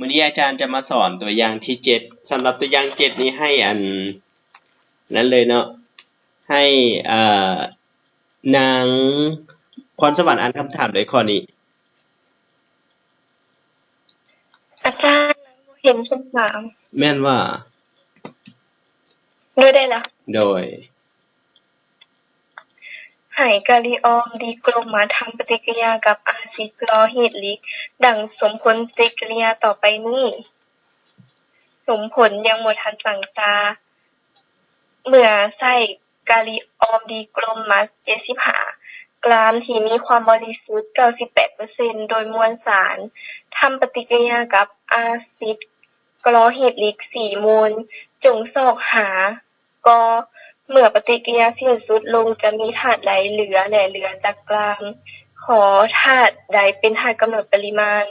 มื้อนี้อาจารย์จะมาสอนตัวอย่างที่7สำหรับตัวอย่าง7นี้ให้นั้นเลยเนาะให้นางพรสวรรค์อ่านคำถามเลยข้อนี้อาจารย์เห็นคำถามแม่นว่าด้วยได้นะโดยให้กาลิออมดีกลมมาทำปฏิกิริยากับอาซิดคลอฮีดลิกดังสมผลปฏิกิริยาต่อไปนี้สมผลยังบ่ทันสังสาเมื่อใช้กาลิออมดีกลมมา75 กรัมที่มีความบริสุทธิ์ 98% โดยมวลสารทำปฏิกิริยากับอาซิดคลอฮีดลิก4 โมลจงซอกหากเมื่อปฏิกิริยาสิ้นสุดลงจะมีธาตุใดเหลือและเหลือจากกลางขอธาตุใดเป็นธาตุกำหนดปริมาณ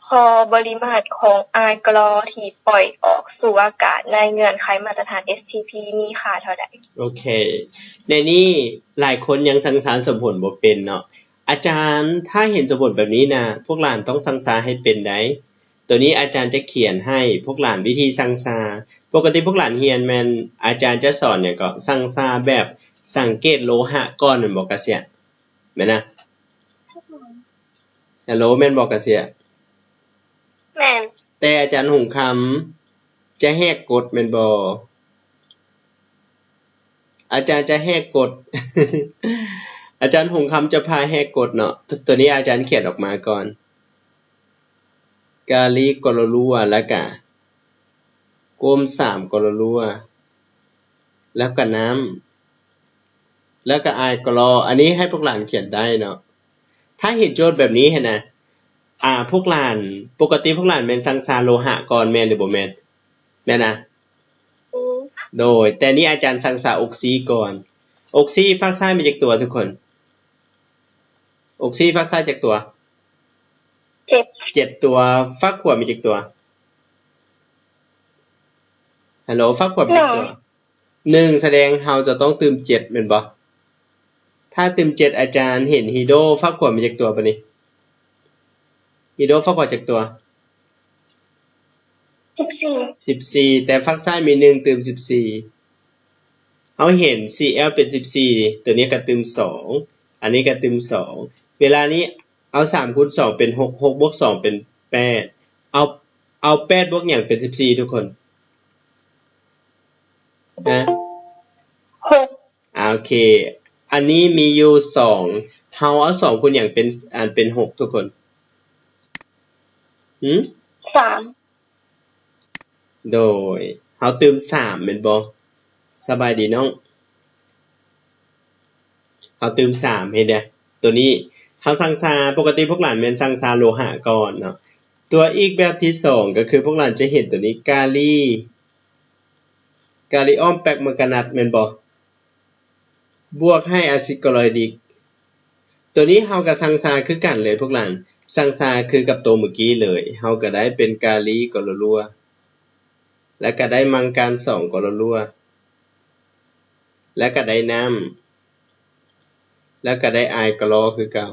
คบริมาตรของอายกลอที่ปล่อยออกสู่อากาศในเงื่อนไขมาตรฐาน STP มีค่าเท่าใดโอเคในนี้หลายคนยังสังสารสมผลบ่เป็นเนาะอาจารย์ถ้าเห็นสมผลแบบนี้นะพวกหลานต้องสังสารให้เป็นได้ตัวนี้อาจารย์จะเขียนให้พวกหลานวิธีสังสารปกติพวกหลานเรียนแม่นอาจารย์จะสอนหยังก็สังสารแบบสังเกตโลหะก่อนแม่นบ่กะเสียแม่นนะฮัลโหลแม่นบ่กะเสียแม่นแต่อาจารย์หงคำจะแหกกฎแม่นบ่อาจารย์จะแหกกฎ อาจารย์หงคำจะพาแหกกฎเนาะตัวนี้อาจารย์เขียนออกมาก่อนกาลิกลลัวแล้วก็กลม3กลลัวแล้วก็น้ำแล้วก็อายกลออันนี้ให้พวกหลานเขียนได้เนาะถ้าเห็นโจทย์แบบนี้เห็นนะพวกหลานปกติพวกหลานแม่นสังสารโลหะก่อนแม่นหรือบ่แม่นแม่นนะโดยแต่นี้อาจารย์สังสารออกซิก่อนออกซิฝักซ้ายมีจักตัวทุกคนออกซิฝักซ้ายจักตัว7ตัวฝักขวามีจักตัวฮัลโหลฝักขวามีจักตัว1แสดงเราจะต้องเติม7แม่นบ่ถ้าเติม7อาจารย์เห็นฮีโดฝักขวามีจักตัวปะนี่ฮีโดฝักขวาจักตัว14แต่ฝักซ้ายมี1เติม14เอาเห็น Cl เป็น14ตัวนี้ก็เติม2อันนี้ก็เติม2เวลานี้เอา3คูณ2เป็น6 6บวก2เป็น8เอา8บวกหยังเป็น14ทุกคนนะ6โอเคอันนี้มีอยู่2เฮาเอา2คูณหยังเป็น6ทุกคน3โดยเฮาเติม3แม่นบ่สบายดีน้องเฮาเติม3เฮ็ดได้ตัวนี้เฮาสังสารปกติพวกหลานแม่นสังสารโลหะก่อนเนาะตัวอีกแบบที่2ก็คือพวกหลานจะเห็นตัวนี้กาลิออมแปกมังกานัตแม่นบ่บวกให้อะซิดคลอริกตัวนี้เฮาก็สังสารคือกันเลยพวกหลานสังสารคือกับตัวเมื่อกี้เลยเฮาก็ได้เป็นกาลิกลลัวแล้วก็ได้มังกาน2กลลัวแล้วก็ได้น้ำแล้วก็ได้อายกลอคือเก่า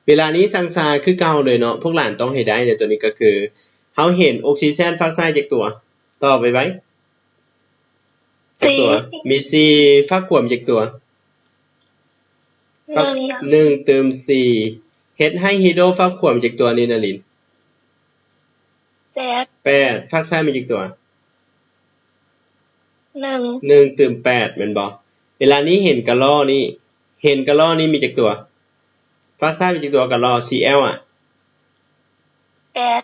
เวลานี้สังสารคือเก่าเลยเนาะพวกหลานต้องให้ได้ในตัวนี้ก็คือเฮาเห็นออกซิเจนฝักซ้ายจักตัวต่อไปไว้จักตัวมี4ฝักขวาจักตัวฝัก1เติม4เฮ็ดให้ฮีโดฝักขวาจักตัวนี่นะลิน8ฝักซ้ายมีจักตัว1เติม8แม่นบ่เวลานี้เห็นกะล้อนี่มีจักตัวฝักซ้ายมีจักตัวกะล้อ Cl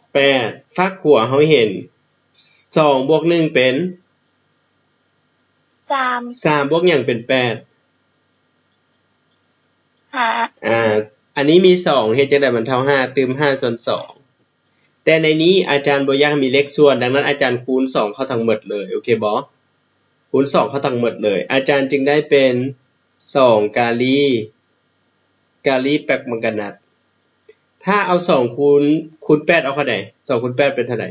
8ฝักขวาเฮาเห็น2บวก1เป็น3บวกหยังเป็น8 5อันนี้มี2เฮ็ดจังได๋มันเท่า5เติม5ส่วน2แต่ในนี้อาจารย์บ่อยากมีเลขส่วนดังนั้นอาจารย์คูณ2เข้าทั้งหมดเลยโอเคบ่คูณ2เข้าทั้งหมดเลยอาจารย์จึงได้เป็น2กาลีแปกมังกานัตถ้าเอา2คูณ8เอาเท่าใด2คูณ8เป็นเท่าใด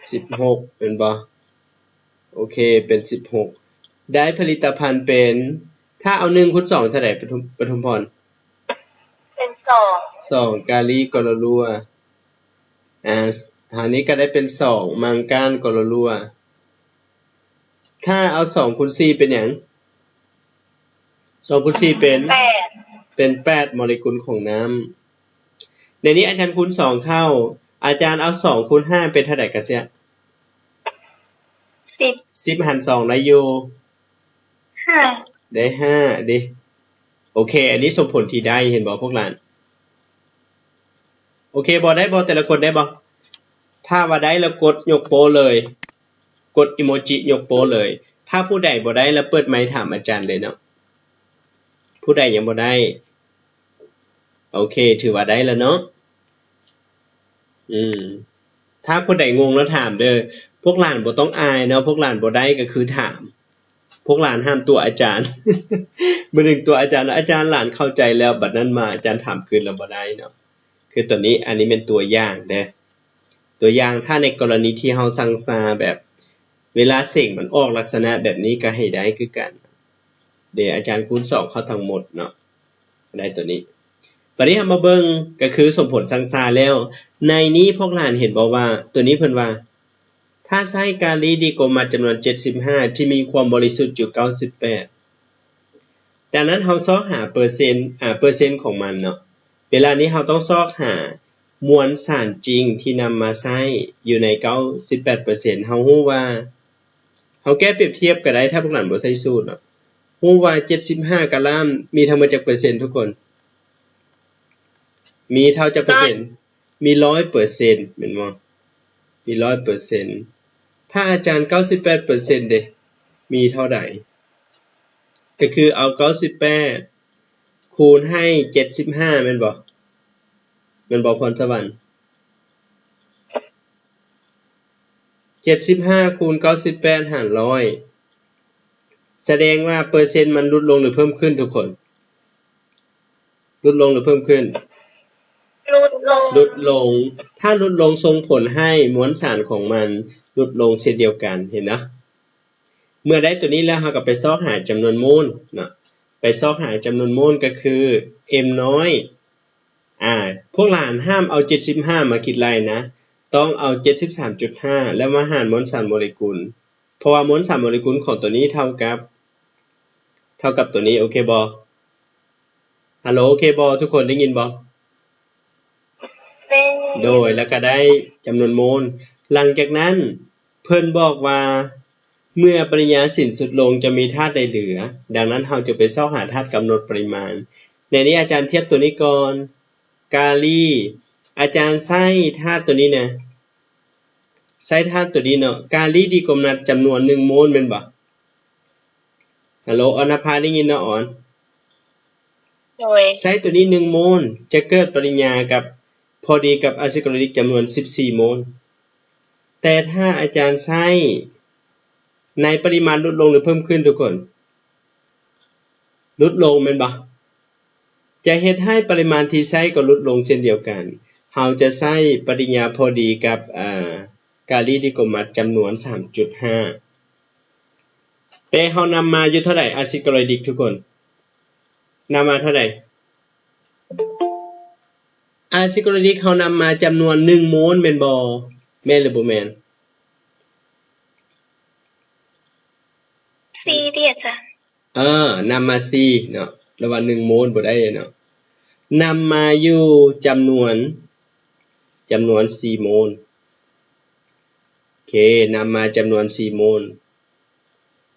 16เป็นบ่โอเคเป็น16ได้ผลิตภัณฑ์เป็นถ้าเอา1คูณ2เท่าใดปทุมพรเป็น 2กาลีกลลัวทางนี้ก็ได้เป็น2มังก้านกลลัวถ้าเอา2คูณ4เป็นหยัง2คูณ4เป็น8โมเลกุลของน้ำในนี้อาจารย์คูณ2เข้าอาจารย์เอา2คูณ5เป็นเท่าไหร่กะเสีย10หาร2ได้อยู่5ได้5ดิโอเคอันนี้สมผลที่ได้เห็นบ่พวกหลานโอเคบ่ได้บ่แต่ละคนได้บ่ถ้าว่าได้แล้วกดยกโป้เลยกดอีโมจิยกโป้เลยถ้าผู้ใดบ่ได้แล้วเปิดไมค์ถามอาจารย์เลยเนาะผู้ใดยังบ่ได้โอเคถือว่าได้แล้วเนาะถ้าคนใดงงแล้วถามเด้อพวกหลานบ่ต้องอายเนาะพวกหลานบ่ได้ก็คือถามพวกหลานห้ามตัวอาจารย์ มื้อนึงตัวอาจารย์หลานเข้าใจแล้วบัดนั้นมาอาจารย์ถามคืนแล้วบ่ได้เนาะคือตัวนี้อันนี้เป็นตัวอย่างเด้อตัวอย่างถ้าในกรณีที่เฮาสั่งซาแบบเวลาเสียงมันออกลักษณะแบบนี้ก็ให้ได้คือกันเดี๋ยวอาจารย์คูณ2เข้าทั้งหมดเนาะได้ตัวนี้บัดนี้เฮามาเบิ่งก็คือสมผลสั่งซาแล้วในนี้พวกหลานเห็นบ่ว่าตัวนี้เพิ่นว่าถ้าใช้กาลีดีโกมาจำนวน75ที่มีความบริสุทธิ์อยู่98ดังนั้นเฮาซอกหาเปอร์เซ็นต์ของมันเนาะเวลานี้เฮาต้องซอกหามวลสารจริงที่นำมาใช้อยู่ใน 98% เฮาฮู้ว่าเฮาแก้เปรียบเทียบก็ได้ถ้าพวกหลานบ่ใช้สูตรเนาะฮู้ว่า75กะลามมีทั้งหมดจักเปอร์เซ็นต์ทุกคนมีเท่าจักเปอร์เซ็นต์มี 100% แม่นบ่มี 100% ถ้าอาจารย์ 98% เด้มีเท่าใดก็คือเอา98คูณให้75แม่นบ่พรสวรรค์75คูณ98หาร100แสดงว่าเปอร์เซ็นต์มันลดลงหรือเพิ่มขึ้นทุกคนลดลงหรือเพิ่มขึ้นลดลงถ้าลดลงส่งผลให้มวลสารของมันลดลงเช่นเดียวกันเห็นนะเมื่อได้ตัวนี้แล้วเราก็ไปซอกหาจำนวนโมลเนาะไปซอกหาจำนวนโมลก็คือ m น้อยพวกหลานห้ามเอา75มาคิดไล่นะต้องเอา 73.5 แล้วมาหารมวลสารโมเลกุลเพราะว่ามวลสารโมเลกุลของตัวนี้เท่ากับตัวนี้โอเคบ่ฮัลโหลโอเคบ่ทุกคนได้ยินบ่โดยแล้วก็ได้จำนวนโมลหลังจากนั้นเพิ่นบอกว่าเมื่อปริมาณสิ้นสุดลงจะมีธาตุใดเหลือดังนั้นเราจะไปซอกหาธาตุกำหนดปริมาณในนี้อาจารย์เทียบตัวนี้ก่อนกาลีอาจารย์ใส่ธาตุตัวนี้นะใส่ธาตุตัวนี้เนาะกาลีดีกมนัดจำนวน1โมลแม่นบ่ฮัลโหลอรณภาได้ยินเนาะออนโดยใส่ตัวนี้1โมลจะเกิดปริญญากับพอดีกับอะซิโคลอริกจำนวน14โมลแต่ถ้าอาจารย์ใช้ในปริมาณลดลงหรือเพิ่มขึ้นทุกคนลดลงแม่นบ่จะเฮ็ดให้ปริมาณที่ใช้ก็ลดลงเช่นเดียวกันเราจะใช้ปริญญาพอดีกับกาลีดิโกมัสจำนวน 3.5 แต่เรานำมาอยู่เท่าไหร่อะซิโคลอริกทุกคนนำมาเท่าไหร่อะซิโคลอริกเขานำมาจำนวน1โมลแม่นบ่แม่นหรือบ่แม่น4ดิอาจารย์นำมา4เนาะระหว่าง1โมลบ่ได้เนาะนำมาอยู่จำนวน4โมลโอเคนำมาจำนวน4โมล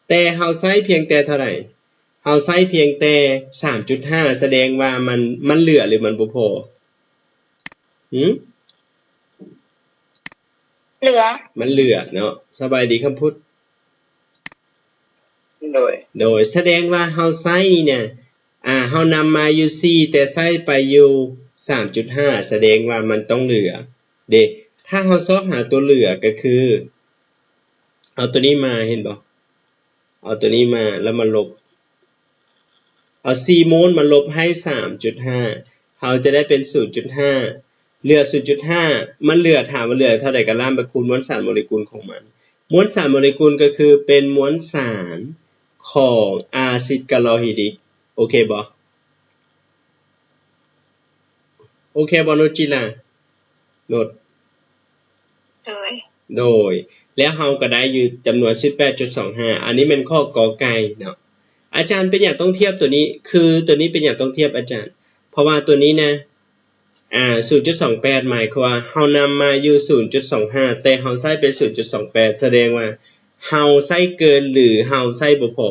แต่เฮาใช้เพียงแต่เท่าไหร่เฮาใช้เพียงแต่ 3.5 แสดงว่ามันเหลือหรือมันบ่พอมันเหลือเนาะสบายดีคำพูดโดยแสดงว่าเฮาใช้นี่เนี่ยเฮานำมาอยู่4แต่ใช้ไปอยู่ 3.5 แสดงว่ามันต้องเหลือเด้ถ้าเฮาซอกหาตัวเหลือก็คือเอาตัวนี้มาเห็นบ่เอาตัวนี้มาแล้วมาลบเอา4โมลมาลบให้ 3.5 เฮาจะได้เป็น 0.5 เหลือ 0.5 มันเหลือถามว่าเหลือเท่าใดก็ล่ามไปคูณมวลสารโมเลกุลของมันมวลสารโมเลกุลก็คือเป็นมวลสารของอะซิดกาลอฮิดริกโอเคบ่ อเคบ่นุชจิลาโนดโดยแล้วเฮาก็ได้อยู่จำนวน 18.25 อันนี้เป็นข้อกอไก่เนาะอาจารย์เป็นอย่างต้องเทียบตัวนี้คือตัวนี้เป็นอย่างต้องเทียบอาจารย์เพราะว่าตัวนี้นะ0.28 หมายความว่าเฮานำมาอยู่ 0.25 แต่เฮาใช้เป็น 0.28 แสดงว่าเฮาใช้เกินหรือเฮาใช้บ่พอ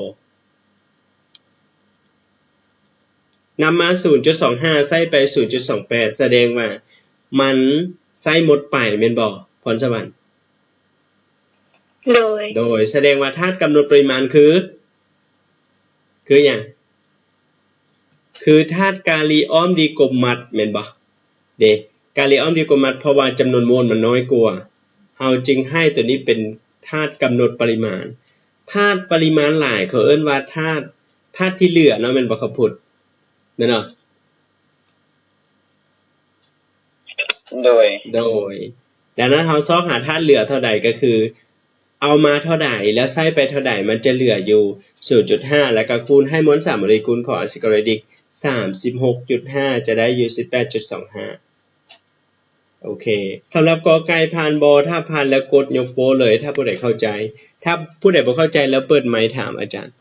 นำมา 0.25 ใช้ไป 0.28 แสดงว่ามันใช้หมดไปแม่นบ่พรสวรรค์โดยแสดงว่าธาตุกำหนดปริมาณคือหยังคือธาตุกาลีออมดีกลมมัดแม่นบ่เด้กาลีออมดีกลมมัดเพราะว่าจำนวนโมลมันน้อยกว่าเฮาจึงให้ตัวนี้เป็นธาตุกำหนดปริมาณธาตุปริมาณหลายเขาเอิ้นว่าธาตุที่เหลือเนาะแม่นบ่ครับพุทธแม่นเนาะโดยดังนั้นเฮาซอกหาธาตุเหลือเท่าใดก็คือเอามาเท่าใดแล้วใช้ไปเท่าใดมันจะเหลืออยู่ 0.5 แล้วก็คูณให้มวล3โมเลกุลของอะซิดคลอริก 36.5 จะได้อยู่ 18.25 โอเคสำหรับกอไก่ผ่านบ่ถ้าผ่านแล้วกดยกโป้เลยถ้าผู้ใดเข้าใจถ้าผู้ใดบ่เข้าใจแล้วเปิดไมค์ถามอาจารย์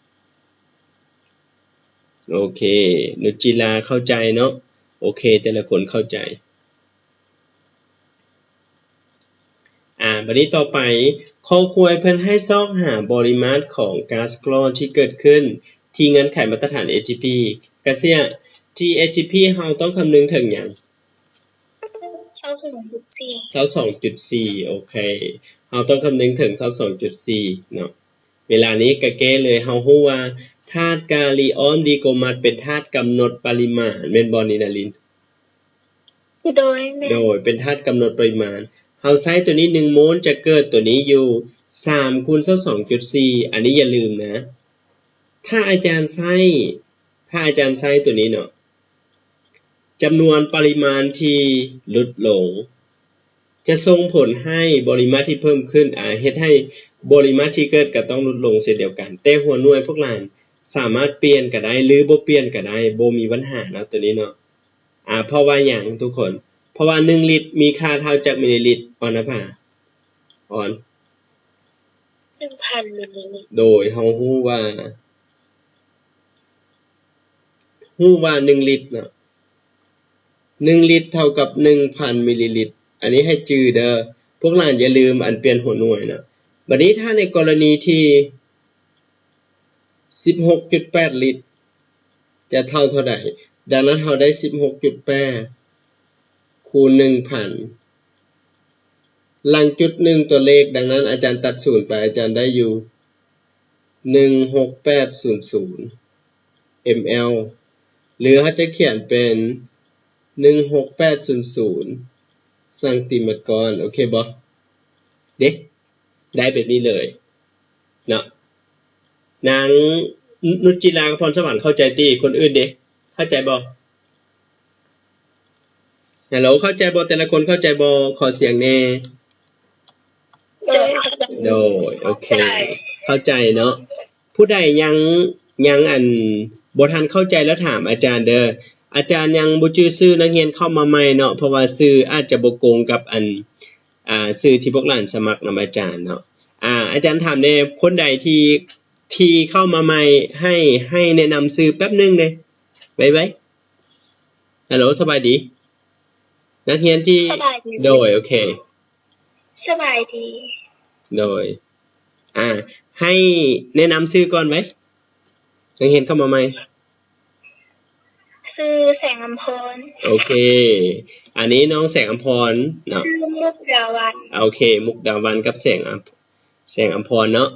โอเคนุจิลาเข้าใจเนาะโอเคแต่ละคนเข้าใจบัดนี้ต่อไปข้อควรเพิ่นให้ซอกหาปริมาตรของก๊าซกรอนที่เกิดขึ้นที่เงื่อนไขมาตรฐาน AGP ก็เสีย GAGP เฮาต้องคำนึงถึงหยัง22.4 โอเคเฮาต้องคำนึงถึง 22.4 เนาะเวลานี้ก็แก้เลยเฮาฮู้ว่าธาตุกาลีออมดีกลมมัดเป็นธาตุกำหนดปริมาณแม่นบ่นี่นารินโดยเป็นธาตุกำหนดปริมาณเฮาใช้ตัวนี้1โมลจะเกิดตัวนี้อยู่3คูณ 22.4 อันนี้อย่าลืมนะถ้าอาจารย์ใช้ตัวนี้เนาะจำนวนปริมาณที่ลดลงจะส่งผลให้ปริมาตรที่เพิ่มขึ้นเฮ็ดให้ปริมาตรที่เกิดก็ต้องลดลงเช่นเดียวกันแต่หัวหน่วยพวกนั้นสามารถเปลี่ยนก็ได้หรือบ่เปลี่ยนก็ได้บ่มีปัญหาเนาะตัวนี้เนาะเพราะว่าหยังทุกคนเพราะว่า1ลิตรมีค่าเท่าจากมิลลิลิตรออนนภา1,000 มิลลิลิตรโดยเฮาฮู้ว่า1ลิตรเนาะ1ลิตรเท่ากับ 1,000 มิลลิลิตรอันนี้ให้จื้อเด้อพวกหลานอย่าลืมอันเปลี่ยนหัวหน่วยนะบัดนี้ถ้าในกรณีที่ 16.8 ลิตรจะเท่าใดดังนั้นเราได้ 16.8 คูณ 1,000 หลังจุด1ตัวเลขดังนั้นอาจารย์ตัด0ไปอาจารย์ได้อยู่16800 ml หรือเขาจะเขียนเป็น16800ซังติเมตรก้อนโอเคบ่เด้ได้แบบนี้เลยเนาะนางนุชจิลากับพรสวรรค์เข้าใจติคนอื่นเด้เข้าใจบ่ฮัลโหลเข้าใจบ่แต่ละคนเข้าใจบ่ขอเสียงแน่โดยโอเคเข้าใจเนาะผู้ใดยังอันบ่ทันเข้าใจแล้วถามอาจารย์เด้ออาจารย์ยังบ่จื้อชื่อนักเรียนเข้ามาใหม่เนาะเพราะว่าชื่ออาจจะบ่ตรงกับอันชื่อที่พวกหลานสมัครนำอาจารย์เนาะอาจารย์ถามแน่คนใดที่เข้ามาใหม่ให้แนะนำชื่อแป๊บนึงเด้ไว้ฮัลโหลสบายดีนักเรียนที่โดยโอเคสบายดีโดยให้แนะนำชื่อก่อนไหมนักเรียนเข้ามาใหม่ชื่อแสงอำพรโอเคอันนี้น้องแสงอำพรเนาะชื่อมุกดาวันโอเคมุกดาวันกับแสงอำพรเนาะ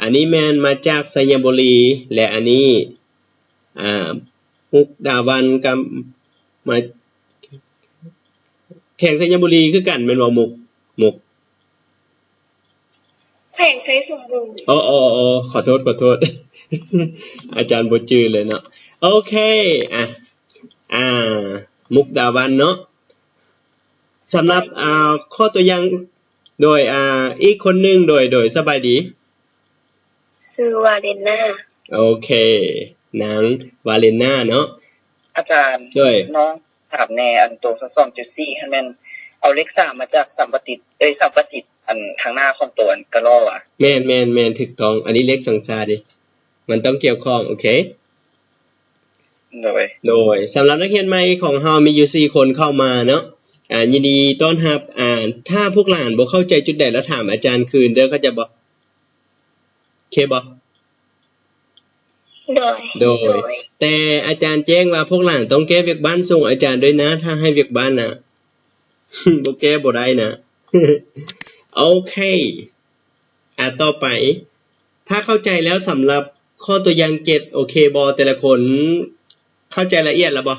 อันนี้แม่นมาจากสยามบุรีและอันนี้มุกดาวันกับมาแข่งสยามบุรีคือกันแม่นบ่มุกแข่งไสสมบูรณ์ขอโทษ อาจารย์บ่จื้อเลยเนาะโอเคมุกดาวันเนาะสำหรับข้อตัวอย่างโดยอีกคนนึงโดยสบายดีชื่อวาเลนนาโอเคนางวาเลนนาเนาะอาจารย์ด้วยน้อง ถามแน่อันตัว 2.4 ให้มันเอาเลข3มาจากสัมประสิทธิ์อันข้างหน้าของตัวอันกะล้ออ่ะแม่นถูกต้องอันนี้เลขสังสาดิมันต้องเกี่ยวข้องโอเคโดยสำหรับนักเรียนใหม่ของเฮามีอยู่4คนเข้ามาเนาะยินดีต้อนรับถ้าพวกหลานบ่เข้าใจจุดใดแล้วถามอาจารย์คืนเด้อเขาจะบ่เคบ่โดยแต่อาจารย์แจ้งว่าพวกหลานต้องแก้เวียกบ้านส่งอาจารย์ด้วยนะถ้าให้เวียกบ้านน่ะ บ่แก้บ่ได้นะ โอเคต่อไปถ้าเข้าใจแล้วสำหรับข้อตัวอย่าง7โอเคบ่แต่ละคนเข้าใจละเอียดแล้วบ่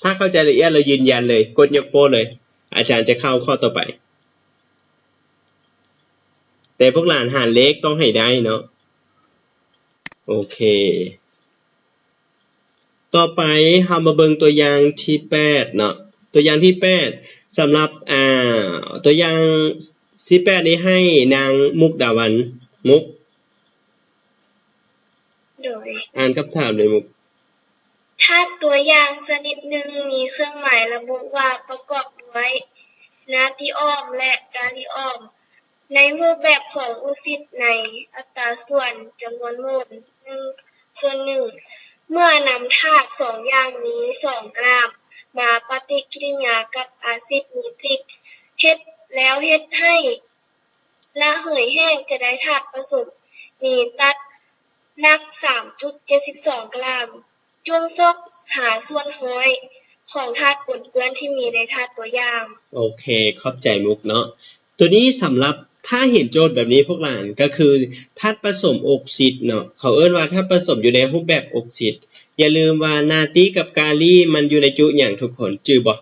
ถ้าเข้าใจละเอียดเรายืนยันเลยกดยกโป้เลยอาจารย์จะเข้าข้อต่อไปแต่พวกหลานหารเลขต้องให้ได้เนาะโอเคต่อไปเฮามาเบิ่งตัวอย่างที่8เนาะตัวอย่างที่8สำหรับตัวอย่างที่8นี้ให้นางมุกดาวันมุกโดยอ่านคำถามเลยมุกถ้าตัวอย่างชนิดหนึ่งมีเครื่องหมายระบุว่าประกอบด้วยนาติออมและกาลิออมในรูปแบบของอุซิตในอัตราส่วนจำนวนโมล1/1เมื่อนำธาตุ2อย่างนี้2กรัมมาปฏิกิริยากับอาซิดนิตริกเฮ็ดให้ระเหยแห้งจะได้ธาตุผสมนีตัสหนัก 3.72 กรัมจงซอกหาส่วนห้อยของธาตุปนเปื้อนที่มีในธาตุตัวอย่างโอเคขอบใจมุกเนาะตัวนี้สำหรับถ้าเห็นโจทย์แบบนี้พวกหลานก็คือธาตุผสมออกซิดเนาะเขาเอิ้นว่าธาตุผสมอยู่ในรูปแบบออกซิดอย่าลืมว่านาติกับกาลีมันอยู่ในจุหยังทุกคนจื้อบ่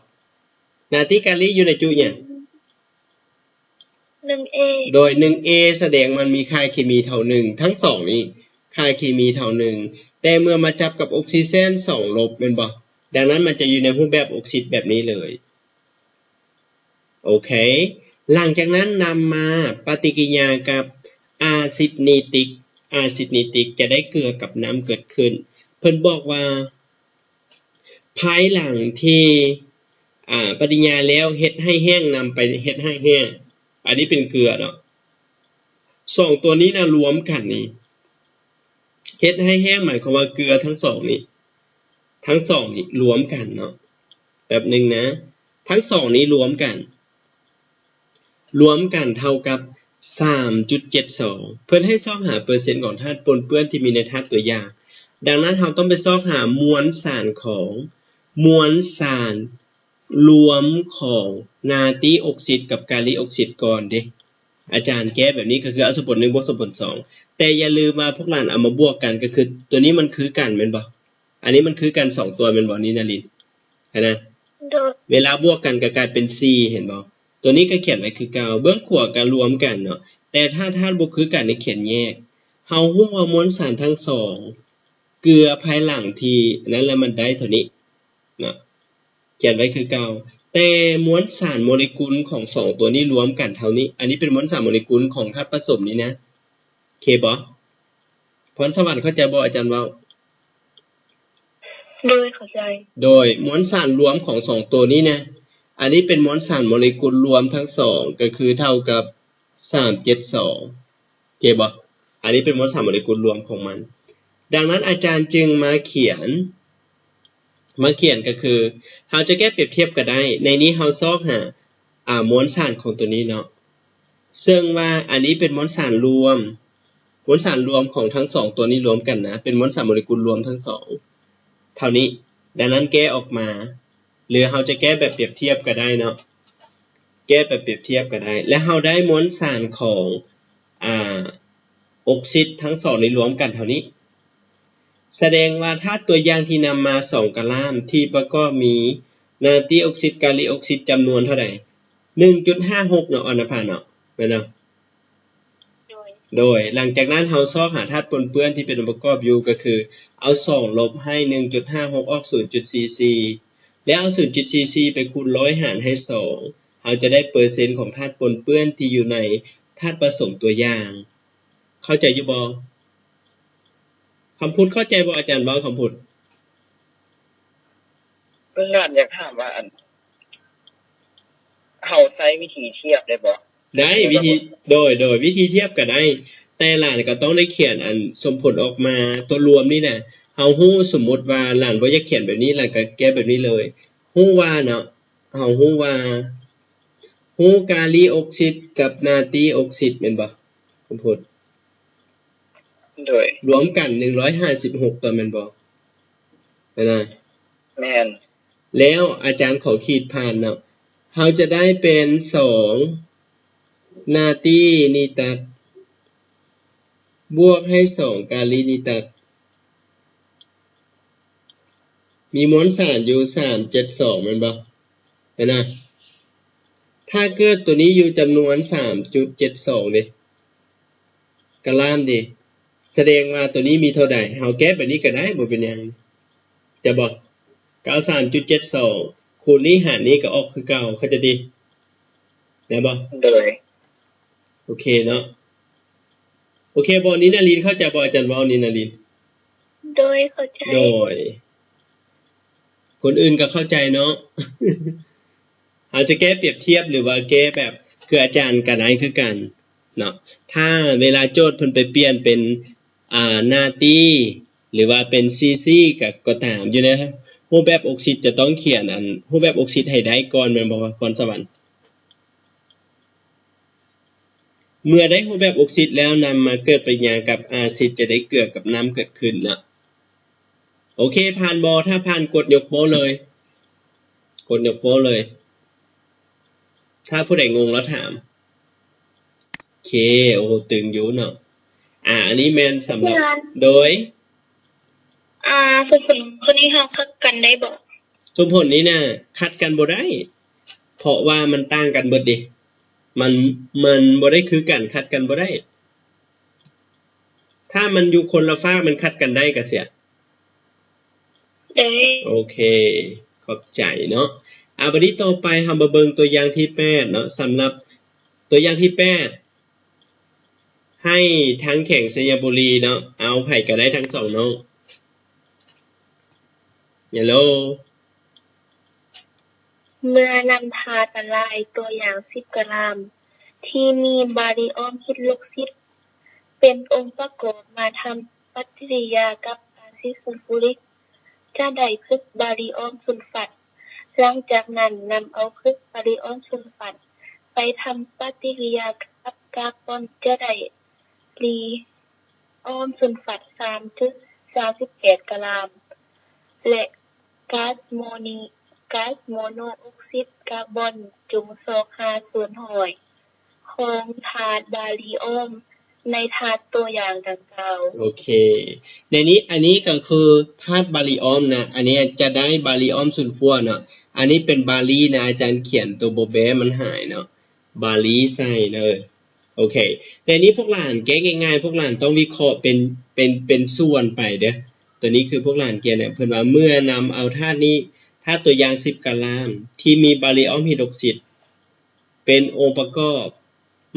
นาติกาลีอยู่ในจุหยัง 1A โดย 1A แสดงมันมีค่าเคมีเท่า1ทั้ง2นี้ค่าเคมีเท่า1แต่เมื่อมาจับกับออกซิเจน2ลบเป็นบ่ดังนั้นมันจะอยู่ในรูปแบบออกซิดแบบนี้เลยโอเคหลังจากนั้นนำมาปฏิกิริยากับอาซิดนิตริกจะได้เกลือกับน้ำเกิดขึ้นเพิ่นบอกว่าภายหลังที่ปฏิกิริยาแล้วเฮ็ดให้แห้งนำไปเฮ็ดให้แห้งอันนี้เป็นเกลือเนาะ2ตัวนี้นะรวมกันนี่เฮ็ดให้แห้งหมายความว่าเกลือทั้ง2นี้รวมกันเนาะแบบนึงนะทั้ง2นี้รวมกันเท่ากับ 3.72 เพิ่นให้ซอกหาเปอร์เซ็นต์ของธาตุปนเปื้อนที่มีในธาตุตัวอย่างดังนั้นเราต้องไปซอกหามวลสารรวมของนาติออกซิดกับกาลิออกซิดก่อนเด้อาจารย์แก้แบบนี้ก็คือเอาสมผล1บวกสมผล2แต่อย่าลืมว่าพวกหลานเอามาบวกกันก็คือตัวนี้มันคือกันแม่นบ่อันนี้มันคือกัน2ตัวแม่นบ่นี่นารินเห็นนะเวลาบวกกันก็กลายเป็น4เห็นบ่ตัวนี้ก็เขียนไว้คือเก่าเบื้องขวาก็รวมกันเนาะแต่ถ้าธาตุบ่คือกันนี่เขียนแยกเฮาฮู้ว่ามวลสารทั้ง2เกลือภายหลังที่นั้นแล้วมันได้เท่านี้เนาะเขียนไว้คือเก่าแต่มวลสารโมเลกุลของ2ตัวนี้รวมกันเท่านี้อันนี้เป็นมวลสารโมเลกุลของธาตุผสมนี้นะโอเคบ่พรสวรรค์เข้าใจบ่อาจารย์เว้าโดยเข้าใจโดยมวลสารรวมของ2ตัวนี้นะอันนี้เป็นมวลสารโมเลกุลรวมทั้ง2ก็คือเท่ากับ372โอเคบ่อันนี้เป็นมวลสารโมเลกุลรวมของมันดังนั้นอาจารย์จึงมาเขียนก็คือเราจะแก้เปรียบเทียบก็ได้ในนี้เราซอกหามวลสารของตัวนี้เนาะซึ่งว่าอันนี้เป็นมวลสารรวมของทั้ง2ตัวนี้รวมกันนะเป็นมวลสารโมเลกุลรวมทั้ง2เท่านี้ดังนั้นแก้ออกมาหรือเราจะแก้แบบเปรียบเทียบก็ได้เนาะแก้แบบเปรียบเทียบก็ได้และเราได้มวลสารของออกซิดทั้ง2นี้รวมกันเท่านี้แสดงว่าธาตุตัวอย่างที่นำมา2กะล้ามที่ประกอบมีนาตรีออกซิดกาลิออกซิดจำนวนเท่าใด 1.56 เนาะอรณภาเนาะแม่นเนาะโดยหลังจากนั้นเราซอกหาธาตุปนเปื้อนที่เป็นองค์ประกอบอยู่ก็คือเอา2ลบให้ 1.56 ออก 0.44 แล้วเอา 0.44 ไปคูณ100หารให้2เราจะได้เปอร์เซ็นต์ของธาตุปนเปื้อนที่อยู่ในธาตุผสมตัวอย่างเข้าใจอยู่บ่คำพูดเข้าใจบ่อาจารย์บ่คำพูด งานอยากถามว่าเฮาใช้วิธีเทียบได้บ่ได้วิธีโดยวิธีเทียบก็ได้แต่หลานก็ต้องได้เขียนสมผลออกมาตัวรวมนี่น่ะเฮาฮู้สมมุติว่าหลานบ่อยากเขียนแบบนี้หลานก็แก้แบบนี้เลยฮู้ว่าเนาะเฮาฮู้ว่ากาลีออกซิดกับนาตรีออกซิดแม่นบ่สมผลโดยรวมกัน156ตัวแม่นบ่นะแม่นแล้วอาจารย์ขอขีดผ่านเนาะเฮาจะได้เป็น2นาตรีนิตัสบวกให้2กาลีนิตัสมีมวลสารอยู่372แม่นบ่นะถ้าเกิดตัวนี้อยู่จำนวน 3.72 ดิกะลามดิแสดงว่าตัวนี้มีเท่าใดเฮาแก้แบบนี้ก็ได้บ่เป็นหยังจะบอก93.72 คูณนี้หารนี้ก็ออกคือเก่าเข้าใจดีได้บ่โดยโอเคเนาะโอเคบ่นี้นารินเข้าใจบ่อาจารย์เว้านี่นารินโดยเข้าใจโดยคนอื่นก็เข้าใจเนาะ อาจจะแก้เปรียบเทียบหรือว่าแก้แบบคืออาจารย์ก็ได้คือกันเนาะถ้าเวลาโจทย์เพิ่นไปเปลี่ยนเป็นนาตรีหรือว่าเป็นซีซีก็ตามอยู่นะครับรูปแบบออกซิดจะต้องเขียนรูปแบบออกซิดให้ได้ก่อนแม่นบ่ว่าก่อนสวรรค์เมื่อได้รูปแบบออกซิดแล้วนำมาเกิดปฏิกิริยากับอาซิดจะได้เกลือกับน้ำเกิดขึ้นนะโอเคผ่านบ่ถ้าผ่านกดยกโป้เลยกดยกโป้เลยถ้าผู้ใดงงแล้วถามโอเคโอ้ตึงอยู่เนาะอันนี้แม่นสำหรับโดยสมผลคนนี้เฮาคัดกันได้บ่สมผลนี้น่ะคัดกันบ่ได้เพราะว่ามันต่างกันเบิดดิมันบ่ได้คือกันคัดกันบ่ได้ถ้ามันอยู่คนละฝากมันคัดกันได้ก็เสียได้โอเคขอบใจเนาะบัดนี้ต่อไปเฮามาเบิ่งตัวอย่างที่8เนาะสำหรับตัวอย่างที่8ให้ทั้งแข่งสยบุรีเนาะเอาไผก็ได้ทั้ง2เนาะฮัลโหลเมื่อนำธาตุละลายตัวอย่าง10กรัมที่มีบาริออมฮิดรอกซิดเป็นองค์ประกอบมาทำปฏิกิริยากับอาซิดซัลฟูริกจะได้พฤกษ์บาริออมซัลฟัตหลังจากนั้นนำเอาพฤกษ์บาริออมซัลฟัตไปทำปฏิกิริยากับกากบอนจะได้ลีออมซัลฟัต 3.38 กรัมและก๊าซโมโนออกไซด์คาร์บอนจุง25ส่วนหอยของธาตุบาริออมในธาตุตัวอย่างดังกล่าวโอเคในนี้อันนี้ก็คือธาตุบาริออมนะอันนี้จะได้บาริออมซัลฟัวเนาะอันนี้เป็นบาลีนะอาจารย์เขียนตัวโบแบมันหายเนาะบาลีใส่เด้อโอเคในนี้พวกหลานแก้ง่ายๆพวกหลานต้องวิเคราะห์เป็นส่วนไปเด้อตัวนี้คือพวกหลานเขียนเนี่ยเพิ่นว่าเมื่อนำเอาธาตุนี้ธาตุตัวอย่าง10กรัมที่มีบาริออมไฮดรอกซิดเป็นองค์ประกอบ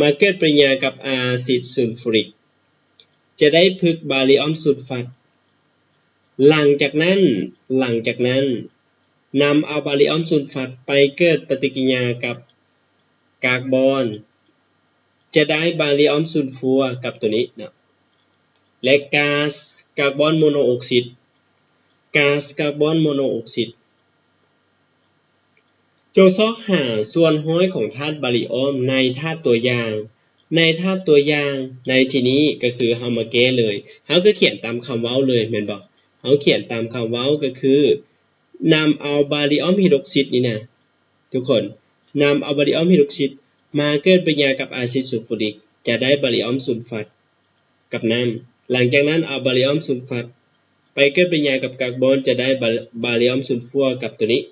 มาเกิดปฏิกิริยากับอาซิดซัลฟูริกจะได้พฤกษ์บาริออมซัลฟัตหลังจากนั้นนำเอาบาริออมซัลฟัตไปเกิดปฏิกิริยากับกากบอนจะได้บาริออมซัลฟัวกับตัวนี้นะและก๊าซคาร์บอนโมโนออกไซด์โจซอกหาส่วนห้อยของธาตุบาริออมในธาตุตัวอย่างในที่นี้ก็คือเฮามาแก้เลยเฮาก็เขียนตามคำเว้าเลยแม่นบ่เฮาเขียนตามคำเว้าก็คือนำเอาบาริออมไฮดรอกซิดนี่นะทุกคนนำเอาบาริออมไฮดรอกซิดมาเกิดปฏิกิริยากับอาซิดซัลฟูริกจะได้บาริออมซัลฟัตกับน้ำหลังจากนั้นเอาบาริออมซัลฟัตไปเกิดปฏิกิริยากับคาร์บอนจะได้บาริออมซัลฟัวกับตัวนี้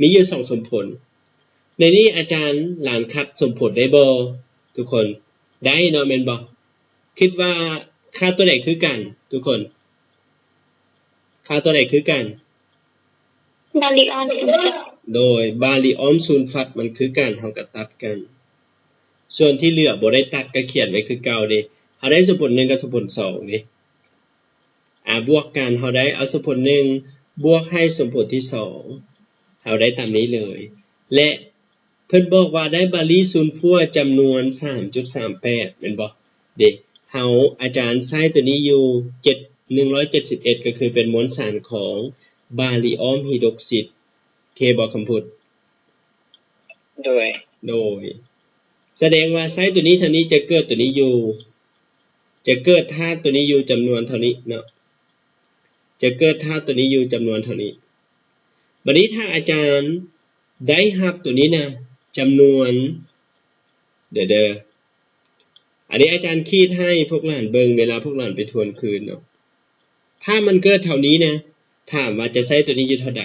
มีอยู่2สมผลในนี้อาจารย์หลานคัดสมผลได้บ่ทุกคนได้เนาะแม่นบ่คิดว่าค่าตัวใดคือกันทุกคนค่าตัวใดคือกันบาริออมซัลฟัตโดยบาริออมซัลฟัตมันคือกันเฮาก็ตัดกันส่วนที่เหลือบ่ได้ตัดก็เขียนไว้คือเก่าเด้เฮาได้สมผล1กับสมผล2นี่บวกกันเฮาได้เอาสมผล1บวกให้สมผลที่2 เอาได้ตามนี้เลยและเพิ่นบอกว่าได้บาลีซุนฟัวจำนวน 3.38 แม่นบ่เด้เฮาอาจารย์ใช้ตัวนี้อยู่171ก็คือเป็นมวลสารของบาลีออมฮิดรอกซิดเคบ่คำพูดโดยแสดงว่าไซต์ตัวนี้เท่านี้จะเกิดตัวนี้อยู่จะเกิดธาตุตัวนี้อยู่จำนวนเท่านี้เนาะจะเกิดธาตุตัวนี้อยู่จำนวนเท่านี้บัดนี้ถ้าอาจารย์ได้รับตัวนี้นะจำนวนเด้ออันนี้อาจารย์คีดให้พวกหลานเบิ่งเวลาพวกหลานไปทวนคืนเนาะถ้ามันเกิดเท่านี้นะถามว่าจะใช้ตัวนี้อยู่เท่าใด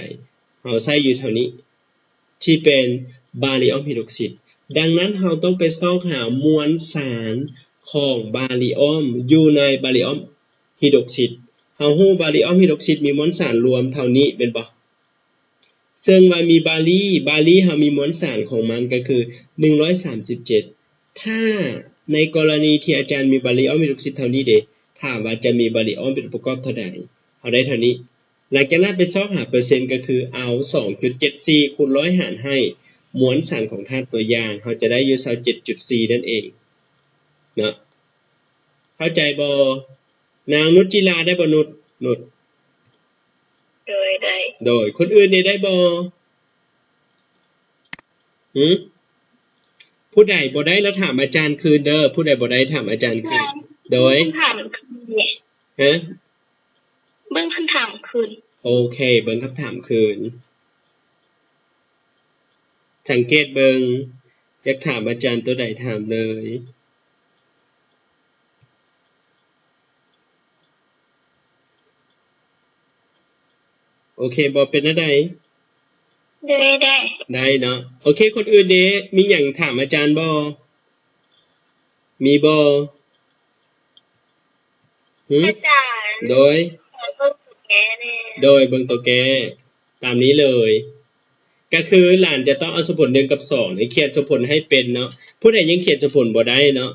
เราใช้อยู่เท่านี้ที่เป็นบาลีออมฮิดรอกซิดดังนั้นเราต้องไปซอกหามวลสารของบาลีออมอยู่ในบาลีออมฮิดรอกซิดเฮาฮู้บาลีออมฮิดรอกซิดมีมวลสารรวมเท่านี้เป็นบ่ซึ่งว่ามีบาลีเฮามีมวลสารของมันก็คือ137ถ้าในกรณีที่อาจารย์มีบาลีออมฮิดรอกซิดเท่านี้เด้ถามว่าจะมีบาลีออมเป็นองค์ประกอบเท่าใดเฮาได้เท่านี้หลังจากนั้นไปซอกหาเปอร์เซ็นต์ก็คือเอา 2.74 คูณ100หารให้มวลสารของธาตุตัวอย่างเราจะได้อยู่ 27.4 นั่นเองเนาะเข้าใจบ่นางนุชจิลาได้บ่นุชโดยคนอื่นได้บ่ผู้ใดบ่ได้แล้วถามอาจารย์คืนเด้อผู้ใดบ่ได้ถามอาจารย์คืนโดยถามคืนเนี่ยเบิ่งคำถามคืนโอเคเบิ่งคำถามคืนสังเกตเบิ่งอยากถามอาจารย์ตัวใดถามเลยโอเคบ่เป็นจังได๋ได้เนาะโอเคคนอื่นเด้มีหยังถามอาจารย์บ่มีบ่อาจารย์โดยเบิ่งตัวแกตามนี้เลยก็คือหลานจะต้องเอาสมผล1กับ2ให้เขียนสมผลให้เป็นเนาะผู้ใดยังเขียนสมผลบ่ได้เนาะ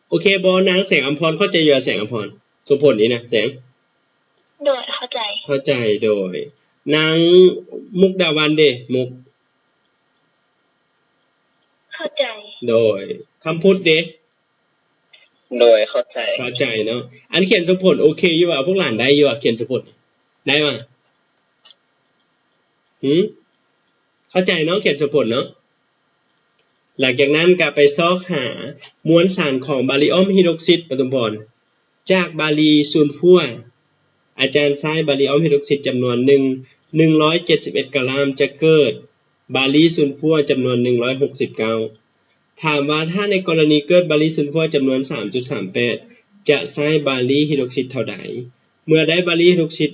โอเคบ่นางแสงอัมพรเข้าใจอยู่แสงอัมพรสมผลนี้นะแสงโดยเข้าใจโดยนางมุกดาวันเด้มุกเข้าใจโดยคำพูดเด้โดยเข้าใจเนาะอันเขียนสมผลโอเคอยู่อ่ะพวกหลานได้อยู่อ่ะเขียนสมผลได้มั้ยเข้าใจเนาะเขียนสมผลเนาะหลังจากนั้นก็ไปซอกหามวลสารของบาลีออมฮิดรอกซิดปฐุมพรจากบาลีซูลฟัวอาจารย์ใช้บาลีออมฮิดรอกซิดจำนวน171กรัมจะเกิดบาลีซูลฟัวจำนวน169ถามว่าถ้าในกรณีเกิดบาลีซูลฟัวจำนวน 3.38 จะใช้บาลีฮิดรอกซิดเท่าใดเมื่อได้บาลีฮิดรอกซิด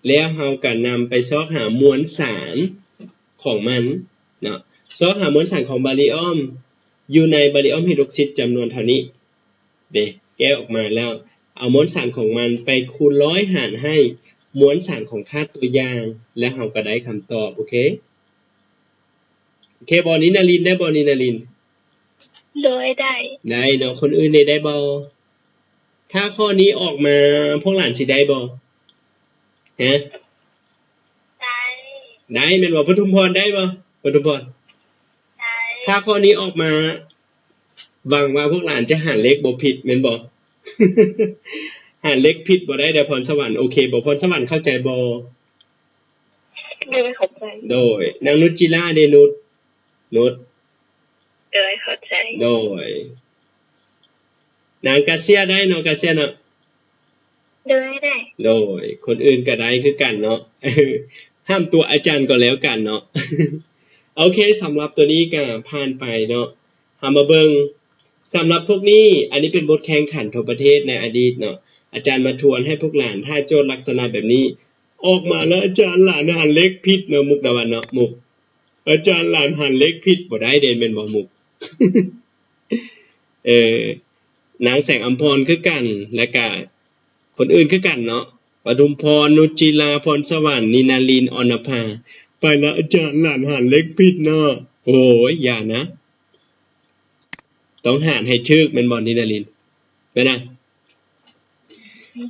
แล้วเฮาก็นำไปซอกหามวลสารของมันเนาะซอกหามวลสารของบาลีออมอยู่ในบาลีออมฮิดรอกซิดจำนวนเท่านี้เด้แก้ออกมาแล้วเอามวลสารของมันไปคูณ100หารให้มวลสารของธาตุตัวอย่างแล้วเราก็ได้คำตอบโอเคบ่นี้นารินได้บ่นี้นารินโดยได้เนาะคนอื่นได้บ่ถ้าข้อนี้ออกมาพวกหลานสิได้บ่ฮะได้แม่นบ่ปทุมพรได้บ่ปทุมพรได้ถ้าข้อนี้ออกมาหวังว่าพวกหลานจะหารเลขบ่ผิดแม่นบ่หารเลขผิดบ่ได้เด้อพรสวรรค์โอเคบ่พรสวรรค์เข้าใจบ่ได้เข้าใจโดยนางนุชจิลาเด้นุชโดยเข้าใจโดยนางกาเซียได้เนาะกาเซียเนาะได้โดยคนอื่นก็ได้คือกันเนาะห้ามตัวอาจารย์ก็แล้วกันเนาะโอเคสำหรับตัวนี้ก็ผ่านไปเนาะหามาเบิ่งสำหรับพวกนี้อันนี้เป็นบทแข่งขันทั่วประเทศในอดีตเนาะอาจารย์มาทวนให้พวกหลานถ้าโจทย์ลักษณะแบบนี้ออกมาแล้วอาจารย์หลานหันเลขผิดเนาะมุกดาวันเนาะมุกอาจารย์หลานหันเลขผิดบ่ได้เด่นเป็นบ่มุกนางแสงอัมพรคือกันและก็คนอื่นคือกันเนาะปทุมพรนุชจิลาพรสวรรค์นินาลินอรณภาไปแล้วอาจารย์หลานหันเลขผิดเนาะโอ้ยอย่านะต้องหันให้ถูกแม่นบ่นินาลินแม่นนะ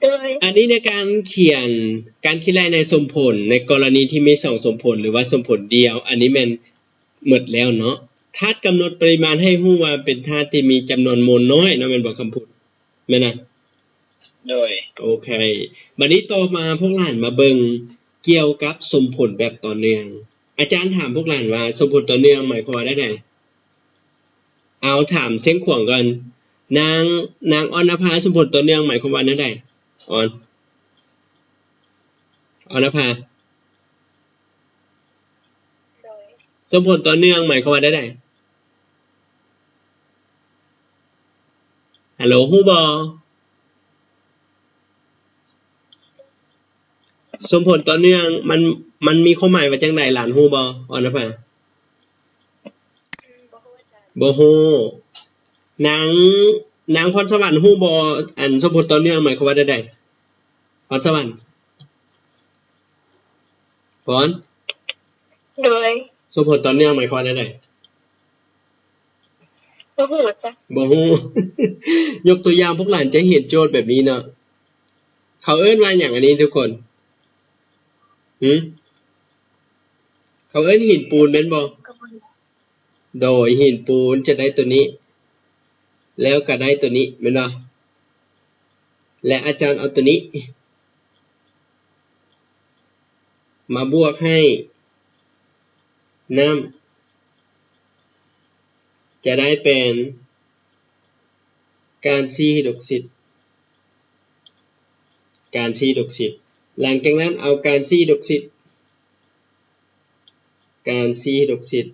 โดย อันนี้ในการเขียนรายในสมผลในกรณีที่มี2สมผลหรือว่าสมผลเดียวอันนี้แม่นหมดแล้วเนาะธาตุกำหนดปริมาณให้ฮู้ว่าเป็นธาตุที่มีจำนวนโมลน้อยเนาะแม่นบ่คำพูดแม่นนะ โดย โอเคบัดนี้ต่อมาพวกหลานมาเบิ่งเกี่ยวกับสมผลแบบต่อเนื่องอาจารย์ถามพวกหลานว่าสมผลต่อเนื่องหมายความว่าได้ไดเอาถามเสียงขวางก่อนนางออนภาสมผลต่อเนื่องหมายความว่าได้ไดออนภา โดย สมผลต่อเนื่องหมายความว่าได้ไดฮัลโหลฮู้บ่สมผลต่อเนื่องมันมีความหมายว่าจังไดหลานฮู้บ่ออนภา บ่ฮู้อาจารย์ บ่ฮู้นางพรสวรรค์ฮู้บ่อันสมผลต่อเนื่องหมายความว่าได้ไดพรสวรรค์พร โดย สมผลต่อเนื่องหมายความว่าได้ได บ่ฮู้จ้ะ บ่ฮู้ ยกตัวอย่างพวกหลานจะเห็นโจทย์แบบนี้เนาะเขาเอิ้นว่าหยังอันนี้ทุกคนเขาเอิ้นหินปูนแม่นบ่ ก็บ่รู้ โดยหินปูนจะได้ตัวนี้ แล้วก็ได้ตัวนี้แม่นบ่และอาจารย์เอาตัวนี้ มาบวกให้น้ำจะได้เป็นการซีไฮดรอกไซด์หลังจากนั้นเอาการซีไฮดรอกไซด์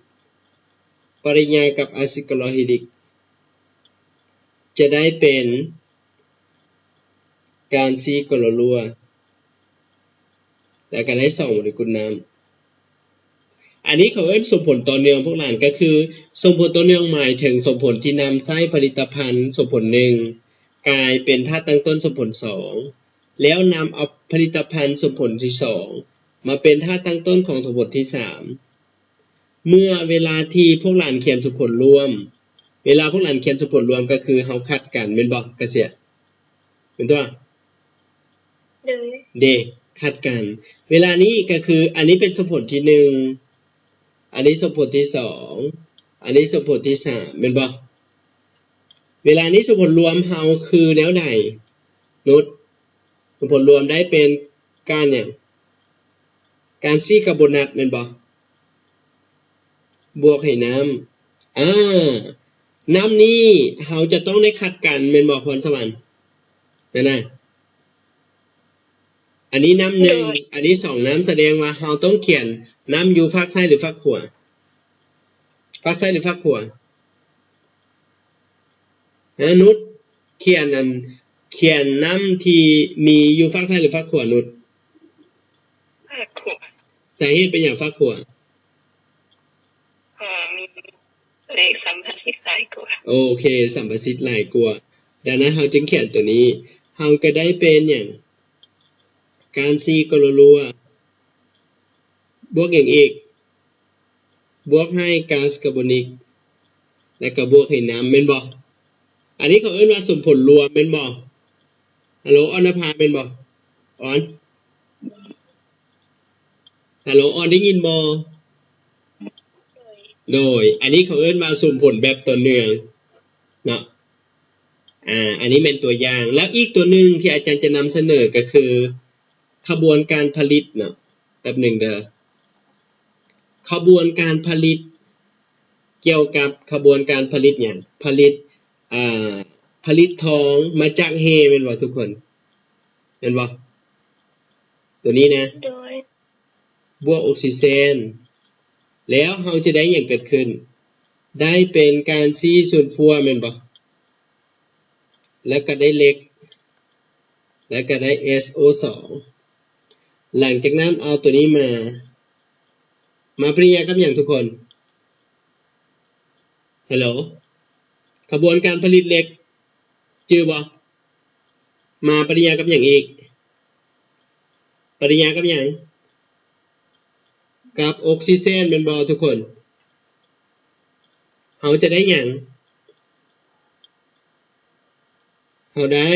ปริญญากับอะซิดคลอไฮดริกจะได้เป็นการซีกลอรัวแล้วก็ได้2โมเลกุลน้ำอันนี้เขาเอิ้นสมผลต่อเนื่องพวกหลานก็คือสมผลต่อเนื่องหมายถึงสมผลที่นำใช้ผลิตภัณฑ์สมผล1กลายเป็นธาตุตั้งต้นสมผล2แล้วนำเอาผลิตภัณฑ์สมผลที่2มาเป็นธาตุตั้งต้นของสมผลที่3เมื่อเวลาที่พวกหลานเขียนสมผลรวมเวลาพวกหลานเขียนสมผลรวมก็คือเฮาคัดกันแม่นบ่กะเสียเป็นตัว โดย เดคัดกันเวลานี้ก็คืออันนี้เป็นสมผลที่1อันนี้สมผลที่2อันนี้สมผลที่3แม่นบ่เวลานี้สมผลรวมเฮาคือแนวใดนุชสมผลรวมได้เป็นการหยังการซีคาร์บอนัตแม่นบ่บวกให้น้ำน้ำนี้เฮาจะต้องได้คัดกันแม่นบ่พรสวรรค์นั่นน่ะอันนี้น้ำ1อันนี้2น้ำแสดงว่าเฮาต้องเขียนน้ำอยู่ฝั่งซ้ายหรือฝั่งขวาฝั่งซ้ายหรือฝั่งขวานุชเขียนน้ำที่มีอยู่ฝั่งซ้ายหรือฝั่งขวานุช ขวด สาเหตุเป็นอย่างฝั่งขวา มีเลขสัมพันธ์หลายกว่า โอเคสัมประสิทธิ์หลายกว่าดังนั้นเฮาจึงเขียนตัวนี้เฮาก็ได้เป็นอย่างการซีกลอรัวบวกอย่างอีกบวกให้ก๊าซคาร์บอนิกและก็บวกให้น้ำแม่นบ่อันนี้เขาเอิ้นว่าสมผลรวมแม่นบ่ฮัลโหลออนภาแม่นบ่ออนฮัลโหลออนได้ยินบ่โดยอันนี้เขาเอิ้นว่าสมผลแบบต่อเนื่องเนาะอันนี้เป็นตัวอย่างแล้วอีกตัวหนึ่งที่อาจารย์จะนำเสนอก็คือขบวนการผลิตเนาะแป๊บหนึ่งเด้อขบวนการผลิตเกี่ยวกับขบวนการผลิตอย่างผลิตทองมาจากเฮเป็นบ่ทุกคนเป็นบ่ตัวนี้นะโดย บวกออกซิเจนแล้วเราจะได้อย่างเกิดขึ้นได้เป็นการซีส่วนฟัวแม่นบ่แล้วก็ได้เหล็กแล้วก็ได้ SO2 หลังจากนั้นเอาตัวนี้มาปริญญากับอย่างทุกคนฮัลโหลกระบวนการผลิตเหล็กชื่อบ่มาปริญญากับอย่างอีกปริญญากับอย่างกับออกซิเจนเป็นบ่ทุกคนเฮาจะได้อย่างเฮาได้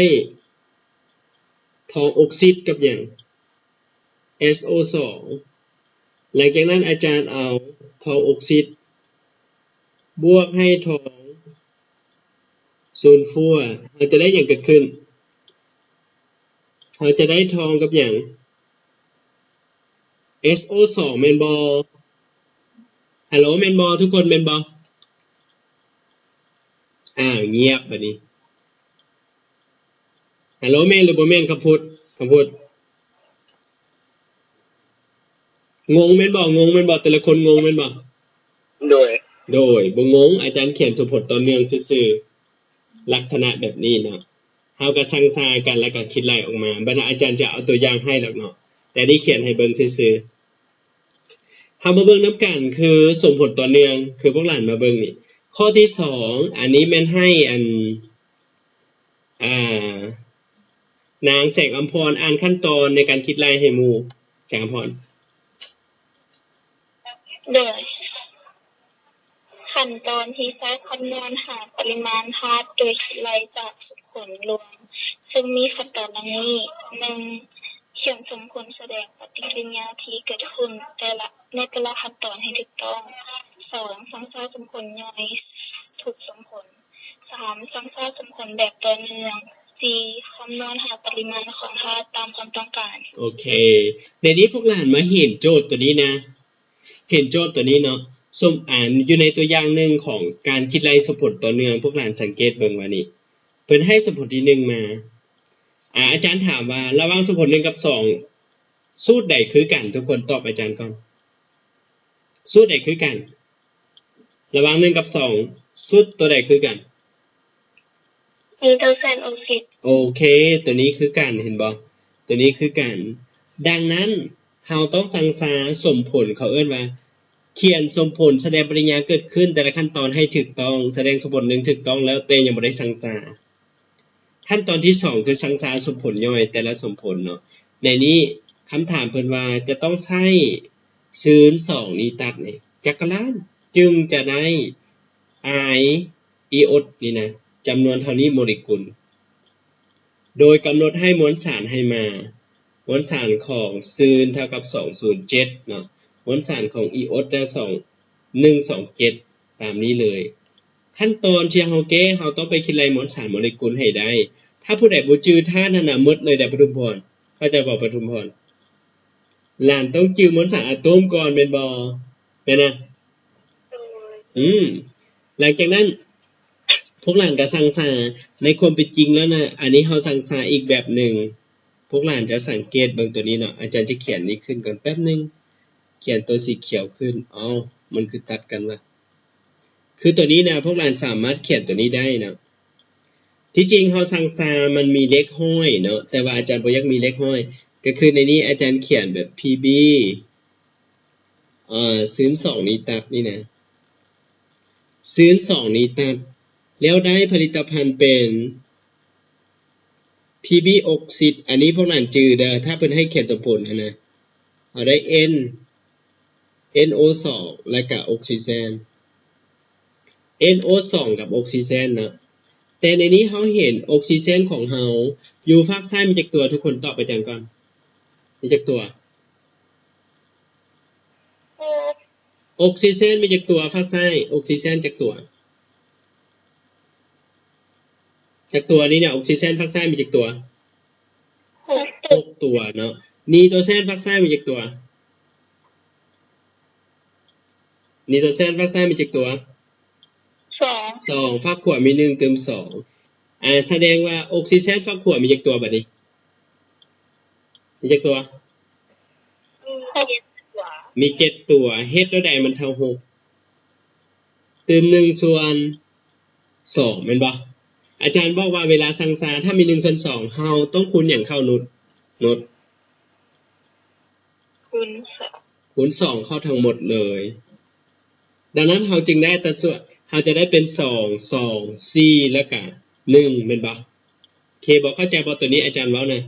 องออกซิดกับอย่าง SO2 หลังจากนั้นอาจารย์เอาทองออกซิดบวกให้ทองซูลฟัวเราจะได้อย่างเกิดขึ้นเราจะได้ทองกับอย่าง SO2 แม่นบ่ฮัลโหลแม่นบ่ทุกคนแม่นบ่เงียบบัดนี้ฮัลโหลแม่นหรือบ่แม่นคำพูดงงแม่นบ่แต่ละคนงงแม่นบ่โดยบ่งงอาจารย์เขียนสมผลต่อเนื่องซื่อๆลักษณะแบบนี้เนาะเฮาก็สั่งซากันแล้วก็คิดไล่ออกมาบัดนั้นอาจารย์จะเอาตัวอย่างให้แล้วเนาะแต่นี่เขียนให้เบิ่งซื่อๆเฮามาเบิ่งนำกันคือสมผลต่อเนื่องคือพวกหลานมาเบิ่งนี่ข้อที่2อันนี้แม่นให้นางแสงอำพรอ่านขั้นตอนในการคิดไล่ให้หมู่แสงอำพรโดยขั้นตอนที่ใช้คำนวณหาปริมาณธาตุโดยคิดไล่จากสมผลรวมซึ่งมีขั้นตอนดังนี้ 1. เขียนสมผลแสดงปฏิกิริยาที่เกิดขึ้นในแต่ละขั้นตอนให้ถูกต้อง 2. สร้างสมสมผลย่อยถูกสมผล 3. สร้างสมสมผลแบบต่อเนื่อง 4. คำนวณหาปริมาณของธาตุตามความต้องการโอเคในนี้พวกหลานมาเห็นโจทย์ตัวนี้นะเห็นโจทย์ตัวนี้เนาะสมอ่านอยู่ในตัวอย่างหนึ่งของการคิดไล่สมผลต่อเนื่องพวกหลานสังเกตเบิ่งว่านี่เพิ่นให้สมผลที่1มาอาจารย์ถามว่าระหว่างสมผล1กับ2สูตรใดคือกันทุกคนตอบอาจารย์ก่อนสูตรใดคือกันระหว่าง1กับ2สูตรตัวใดคือกันนิโตรเซนออกไซด์โอเคตัวนี้คือกันเห็นบ่ตัวนี้คือกันดังนั้นเฮาต้องสังสาสมผลเขาเอิ้นว่าเขียนสมผลแสดงปริญญาเกิดขึ้นแต่ละขั้นตอนให้ถูกต้องแสดงสมผล1ถูกต้องแล้วแต่ยังบ่ได้สังสาขั้นตอนที่2คือสังสาสมผลย่อยแต่ละสมผลเนาะในนี้คำถามเพิ่นว่าจะต้องใช้02นี้ตัดนี่จักรล้านจึงจะได้ไออีโอดนี่นะจำนวนเท่านี้โมเลกุลโดยกำหนดให้มวลสารให้มามวลสารของซีนเท่ากับ207เนาะมวลสารของอีโอดได้127ตามนี้เลยขั้นตอนที่เฮาแก้เฮาต้องไปคิดไล่มวลสารโมเลกุลให้ได้ถ้าผู้ใดบ่จื้อท่านั่นน่ะหมดเลยได้ปทุมพรเข้าใจบ่ปทุมพรหลานต้องจื้อมวลสารอะโตมก่อนแม่นบ่แม่นนะหลังจากนั้นพวกหลานก็สังสาในความเป็นจริงแล้วนะอันนี้เฮาสังสาอีกแบบหนึ่งพวกหลานจะสังเกตเบิ่งตัวนี้เนาะอาจารย์จะเขียนนี้ขึ้นก่อนแป๊บนึงเขียนตัวสีเขียวขึ้นมันคือตัดกันว่ะคือตัวนี้นะพวกหลานสามารถเขียนตัวนี้ได้เนาะที่จริงเฮาสังสามันมีเลขห้อยเนาะแต่ว่าอาจารย์บ่อยากมีเลขห้อยก็คือในนี้อาจารย์เขียนแบบ PB 02นี้ตัดนี่นะ02นี้ตัดแล้วได้ผลิตภัณฑ์เป็น PB ออกซิดอันนี้พวกนั้นจือเด้อถ้าเพิ่นให้เขียนสมผลนะเอาได้ NO2 และก็ออกซิเจน NO2 กับออกซิเจนนะแต่ในนี้เฮาเห็นออกซิเจนของเฮาอยู่ฝั่งซ้ายมีจักตัวทุกคนตอบอาจารย์ก่อนมีจักตัวออกซิเจนมีจักตัวฝั่งซ้ายออกซิเจนจักตัวจากตัวนี้เนี่ยออกซิเจนฝั่งซ้ายมีกี่ตัว6ตัวเนาะนีโตรเจนฝั่งซ้ายมีกี่ตัวนีโตรเจนฝั่งซ้ายมีกี่ตัว2ฝั่งขวามี1เติม2แสดงว่าออกซิเจนฝั่งขวามีกี่ตัวบัดนี้มีกี่ตัวมี7ตัวเฮ็ดแล้วใดมันเท่า6เติม1ส่วน2แม่นบ่อาจารย์บอกว่าเวลาสังสาถ้ามี1/2เฮาต้องคูณอย่างเข้านุดคูณ2เข้าทั้งหมดเลยดังนั้นเฮาจึงได้แต่ส่วนเฮาจะได้เป็น2 4แล้วก็1แม่นบ่โอเคบ่เข้าใจบ่ตัวนี้อาจารย์เว้านะ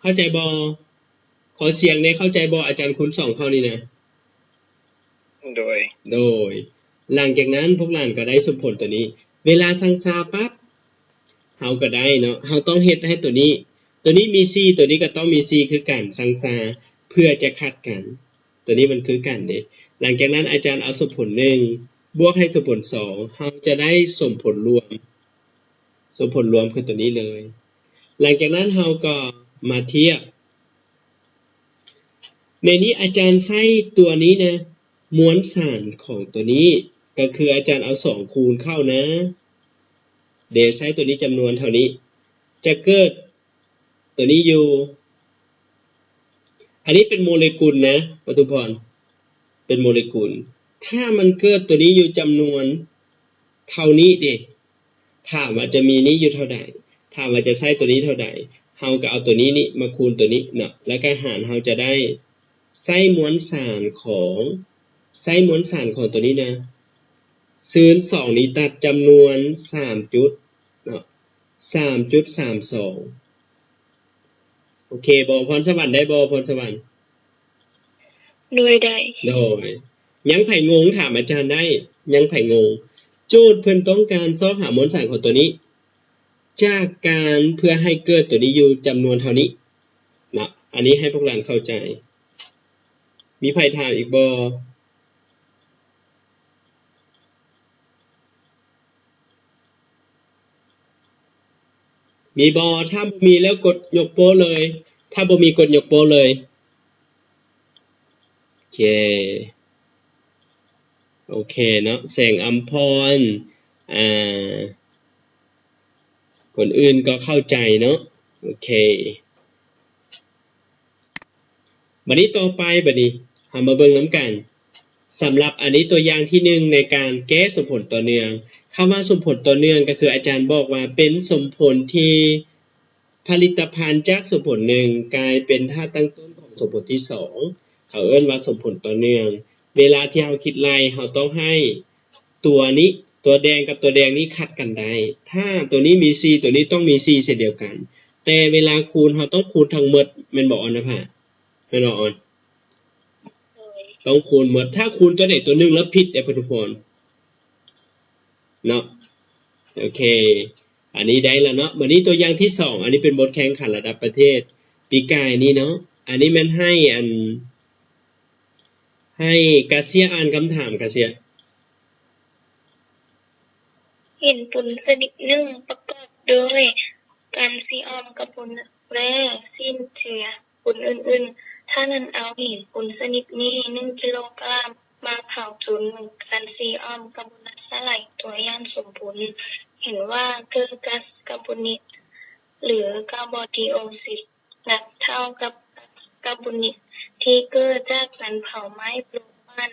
เข้าใจบ่ขอเสียงในเข้าใจบ่อาจารย์คูณ2เข้านี่นะโดยหลังจากนั้นพวกหลานก็ได้สมผลตัวนี้เวลาสังสาปั๊บ เฮาก็ได้เนาะเฮาต้องเฮ็ดให้ตัวนี้มี C ตัวนี้ก็ต้องมี C คือกันสังสาเพื่อจะคัดกันตัวนี้มันคือกันเด้หลังจากนั้นอาจารย์เอาสมผล1บวกให้สมผล2เฮาจะได้สมผลรวมคือตัวนี้เลยหลังจากนั้นเฮาก็มาเทียบในนี้อาจารย์ใช้ตัวนี้นะมวลสารของตัวนี้ก็คืออาจารย์เอา2คูณเข้านะเดี๋ยวใช้ตัวนี้จำนวนเท่านี้จะเกิดตัวนี้อยู่อันนี้เป็นโมเลกุลนะปทุมพรเป็นโมเลกุลถ้ามันเกิดตัวนี้อยู่จำนวนเท่านี้ดิถามว่าจะมีนี้อยู่เท่าใดถามว่าจะใช้ตัวนี้เท่าใดเฮาก็เอาตัวนี้นี่มาคูณตัวนี้เนาะแล้วก็หารเฮาจะได้ไส้มวลสารของตัวนี้นะ02นี้ตัดจำนวน3จุดเนาะ 3.32 โอเคบ่พรสวรรค์ได้บ่พรสวรรค์ด้วยได้โดยยังไผงงถามอาจารย์ได้ยังไผงงโจทย์เพิ่นต้องการซอกหามวลสารของตัวนี้จากการเพื่อให้เกิดตัวนี้อยู่จำนวนเท่านี้นะอันนี้ให้พวกเราเข้าใจมีไผถามอีกบ่มีบ่ถ้าบ่มีแล้วกดยกโป้เลยถ้าบ่มีกดยกโป้เลยโอเคเนาะแสงอัมพรคนอื่นก็เข้าใจเนาะโอเคบัดนี้ต่อไปบัดนี้เฮามาเบิ่งนำกันสำหรับอันนี้ตัวอย่างที่1ในการแก้สมผลต่อเนื่องคำว่าสมผลต่อเนื่องก็คืออาจารย์บอกว่าเป็นสมผลที่ผลิตภัณฑ์จากสมผล1กลายเป็นธาตุตั้งต้นของสมผลที่2เขาเอิ้นว่าสมผลต่อเนื่องเวลาที่เราคิดไล่เราต้องให้ตัวนี้ตัวแดงกับตัวแดงนี้คัดกันได้ถ้าตัวนี้มี C ตัวนี้ต้องมี C เช่นเดียวกันแต่เวลาคูณเราต้องคูณทั้งหมดแม่นบ่ออนนะพ่ะแม่นบ่ออนต้องคูณหมดถ้าคูณตัวไหนตัวนึงแล้วผิดทุกคนเนาะโอเคอันนี้ได้แล้วเนาะบัดนี้ตัวอย่างที่2อันนี้เป็นบทแข่งขันระดับประเทศปีกายนี้เนาะอันนี้มันให้กาเซียอ่านคำถามกาเซียเห็นปุนสนิท1ประกอบโดยการซีออมกับปุนแร่สิ้นเจือปุนอื่นๆถ้านั้นเอาหินปุนสนิทนี้1กิโลกรัมมาเผาจนการซีออมกับปุนสลายตัวอย่างสมบูรณ์เห็นว่าเกิดก๊าซคาร์บอนิกหรือคาร์บอนไดออกไซด์หนักเท่ากับก๊าซคาร์บอนิกที่เกิดจากการเผาไม้ปลูกบ้าน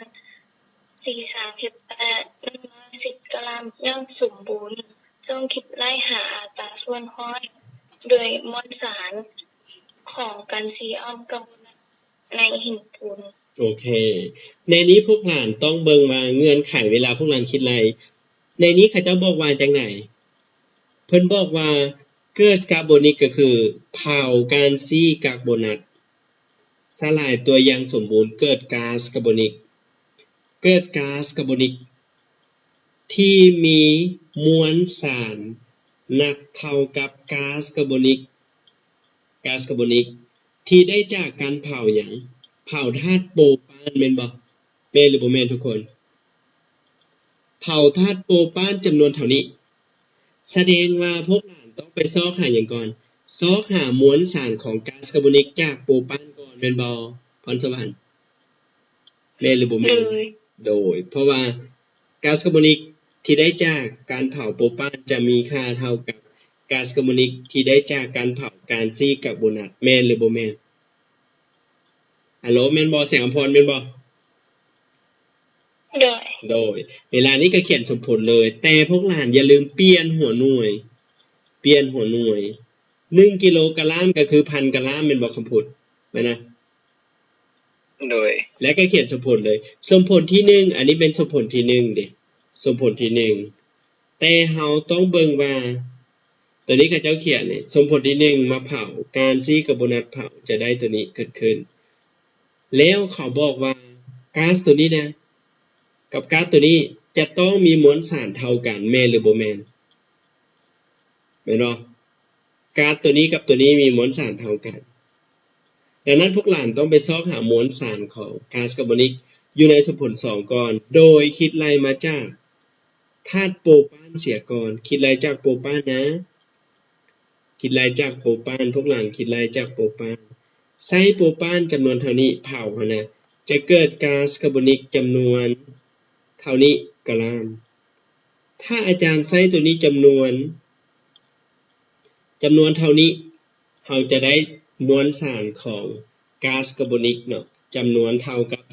110 กรัมอย่างสมบูรณ์จงคิดไล่หาอัตราส่วนห้อยโดยมวลสารของการซีออมกับในหินปูนโอเคในนี้พวกหลานต้องเบิ่งว่าเงื่อนไขเวลาพวกหลานคิดไล่ในนี้เขาจะบอกว่าจังไหนเพิ่นบอกว่าเกิดคาร์บอนิกก็คือเผาการซีคาร์บอนัตสลายตัวอย่างสมบูรณ์เกิดก๊าซคาร์บอนิกที่มีมวลสารหนักเท่ากับก๊าซคาร์บอนิกที่ได้จากการเผาหยังเผาธาตุโปรปานแม่นบ่แม่นหรือบ่แม่นทุกคนเผาธาตุโปรปานจำนวนเท่านี้แสดงว่าพวกหลานต้องไปซอกหาหยังก่อนซอกหามวลสารของก๊าซคาร์บอนิกจากโปรปานก่อนแม่นบ่พรสวรรค์แม่นหรือบ่แม่นโดยเพราะว่าก๊าซคาร์บอนิกที่ได้จากการเผาโปรปานจะมีค่าเท่ากับก๊าซคาร์บอนิกที่ได้จากการเผาการซีคาร์บอนัตแม่นหรือบ่แม่นฮัลโหลแม่นบ่แสงอภรแม่นบ่โดยเวลานี้ก็เขียนสมผลเลยแต่พวกหลานอย่าลืมเปลี่ยนหัวหน่วย1กิโลกรัมก็คือ 1,000 กรัมแม่นบ่คำพูดแม่นนะโดยแล้วก็เขียนสมผลเลยสมผลที่1อันนี้เป็นสมผลที่1เด้สมผลที่1แต่เฮาต้องเบิ่งว่าตัวนี้เขาเจ้าเขียนนี่สมผลที่1มาเผาการซีคาร์บอนัตเผาจะได้ตัวนี้เกิดขึ้นแล้วเขาบอกว่าก๊าซตัวนี้นะกับก๊าซตัวนี้จะต้องมีมวลสารเท่ากันแม่นหรือบ่แม่น แม่นบ่ก๊าซตัวนี้กับตัวนี้มีมวลสารเท่ากันดังนั้นพวกหลานต้องไปซอกหามวลสารของก๊าซคาร์บอนิกอยู่ในสมผล2ก่อนโดยคิดไล่มาจากธาตุโปรปานเสียก่อนคิดไล่จากโปรปานนะคิดไล่จากโปรปานพวกหลานคิดไล่จากโปรปานใส่โปรปานจำนวนเท่านี้เผานะจะเกิดก๊าซคาร์บอนิกจำนวนเท่านี้กะลามถ้าอาจารย์ใส่ตัวนี้จำนวนเท่านี้เราจะได้มวลสารของก๊าซคาร์บอนิกเนาะจำนวนเท่ากับ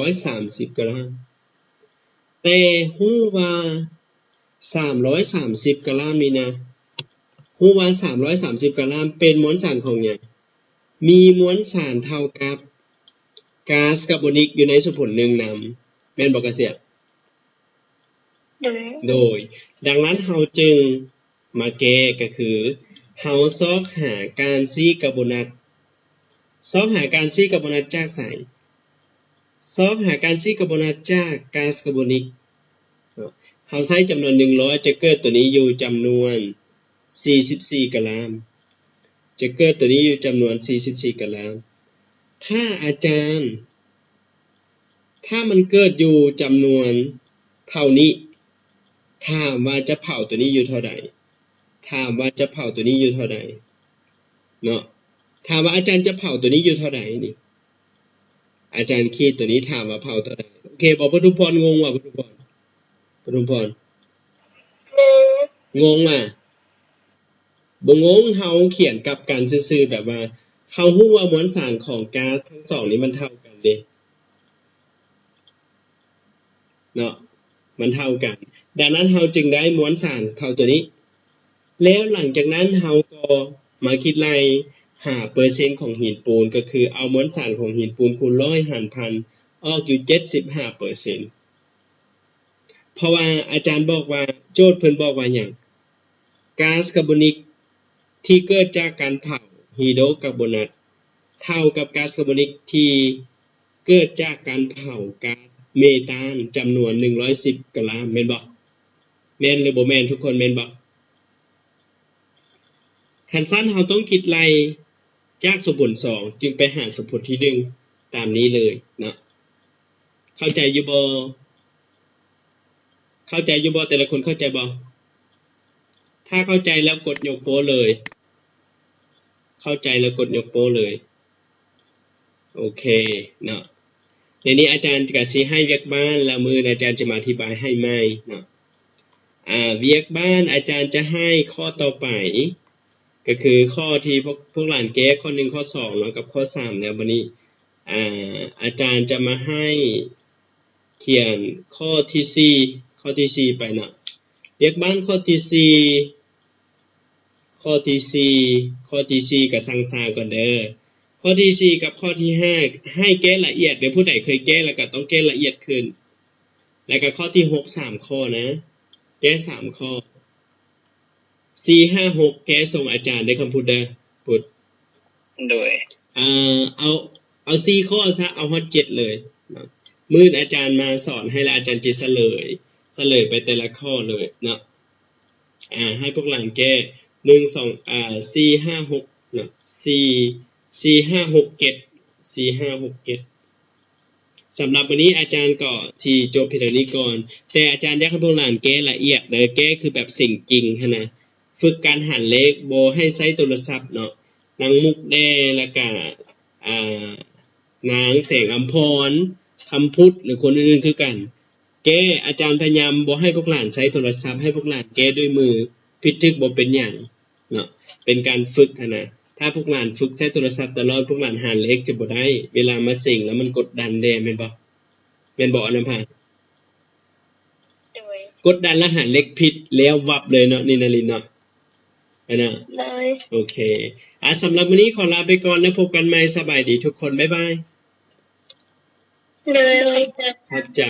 330กรัมแต่ฮู้ว่า330กรัมนี่นะฮู้ว่า330กรัมเป็นมวลสารของหยังมีมวลสารเท่ากับก๊าซคาร์บอนิกอยู่ในสมผล1นำแม่นบ่กะเสียโดยดังนั้นเราจึงมาแก้ก็คือเฮาซอกหาการซีคาร์บอนัตจากไสซอกหาการซีคาร์บอนัตจากก๊าซคาร์บอนิกเฮาใช้จำนวน100จะเกิดตัวนี้อยู่จำนวน44กรัมจะเกิดตัวนี้อยู่จำนวน44กรัมถ้าอาจารย์ถ้ามันเกิดอยู่จำนวนเท่านี้ถามว่าจะเผาตัวนี้อยู่เท่าใดเนาะถามว่าอาจารย์จะเผาตัวนี้อยู่เท่าใดนี่อาจารย์คิดตัวนี้ถามว่าเผาเท่าใดโอเคบ่ปทุมพรงงว่ะปทุมพรงงว่ะบ่งงเฮาเขียนกลับกันซื่อๆแบบว่าเฮาฮู้ว่ามวลสารของก๊าซทั้งสองนี้มันเท่ากันเด้เนาะมันเท่ากันดังนั้นเฮาจึงได้มวลสารเท่าตัวนี้แล้วหลังจากนั้นเฮาก็มาคิดไล่หาเปอร์เซ็นต์ของหินปูนก็คือเอามวลสารของหินปูนคูณ100หารพันออกอยู่ 75% เพราะว่าอาจารย์บอกว่าโจทย์เพิ่นบอกว่าหยังก๊าซคาร์บอนิกที่เกิดจากการเผาไฮโดรคาร์บอนัตเท่ากับก๊าซคาร์บอนิกที่เกิดจากการเผาก๊าซเมทานจำนวน110กรัมแม่นบ่แม่นหรือบ่แม่นทุกคนแม่นบ่คันสั้นเราต้องคิดไล่จากสมผล2จึงไปหาสมผลที่1ตามนี้เลยเนาะเข้าใจอยู่บ่แต่ละคนเข้าใจบ่ถ้าเข้าใจแล้วกดยกโป้เลยโอเคเนาะในนี้อาจารย์จะสิให้เวียกบ้านแล้วมื้ออาจารย์จะมาอธิบายให้ใหม่เนาะเวียกบ้านอาจารย์จะให้ข้อต่อไปก็คือข้อที่พวกหลานแก้ข้อ1ข้อ2แล้วกับข้อ3แล้ววันนี้อาจารย์จะมาให้เขียนข้อที่4ไปเนาะเรียกบ้านข้อที่4กับสังสาก่อนเด้อข้อที่4กับข้อที่5ให้แก้ละเอียดเดี๋ยวผู้ใดเคยแก้แล้วก็ต้องแก้ละเอียดขึ้นแล้วก็ข้อที่6 3ข้อนะแก้3ข้อ4 5 6แก้ส่งอาจารย์ได้คำพูดเด้อพูดโดยเอา4ข้อซะเอาฮอด7เลยเนาะมื้ออาจารย์มาสอนให้แล้วอาจารย์จะเฉลยไปแต่ละข้อเลยเนาะให้พวกหลังแก้1 2 4 5 6เนาะ4 5 6 7สำหรับวันนี้อาจารย์ก็ที่จบเพียงเท่านี้ก่อนแต่อาจารย์อยากให้พวกหลานแก้ละเอียดเด้อแก้คือแบบสิ่งจริงหั่นนะฝึกการหารเลขบ่ให้ใช้โทรศัพท์เนาะนางมุกแดแล้วก็นางแสงอัมพรคำพุทธหรือคนอื่นๆคือกันแก้อาจารย์พยายามบ่ให้พวกหลานใช้โทรศัพท์ให้พวกหลานแก้ด้วยมือผิดจึกบ่เป็นหยังเนาะเป็นการฝึกนะถ้าพวกหลานฝึกใช้โทรศัพท์ตลอดพวกหลานหารเลขจะบ่ได้เวลามาเซ็งแล้วมันกดดันแน่แม่นบ่อนำพากดดันแล้วหารเลขผิดแล้ววับเลยเนาะนี่นารินเนาะนะโอเคสำหรับวันนี้ขอลาไปก่อนแล้วพบกันใหม่สบายดีทุกคนบ๊ายบายเลยขอบใจ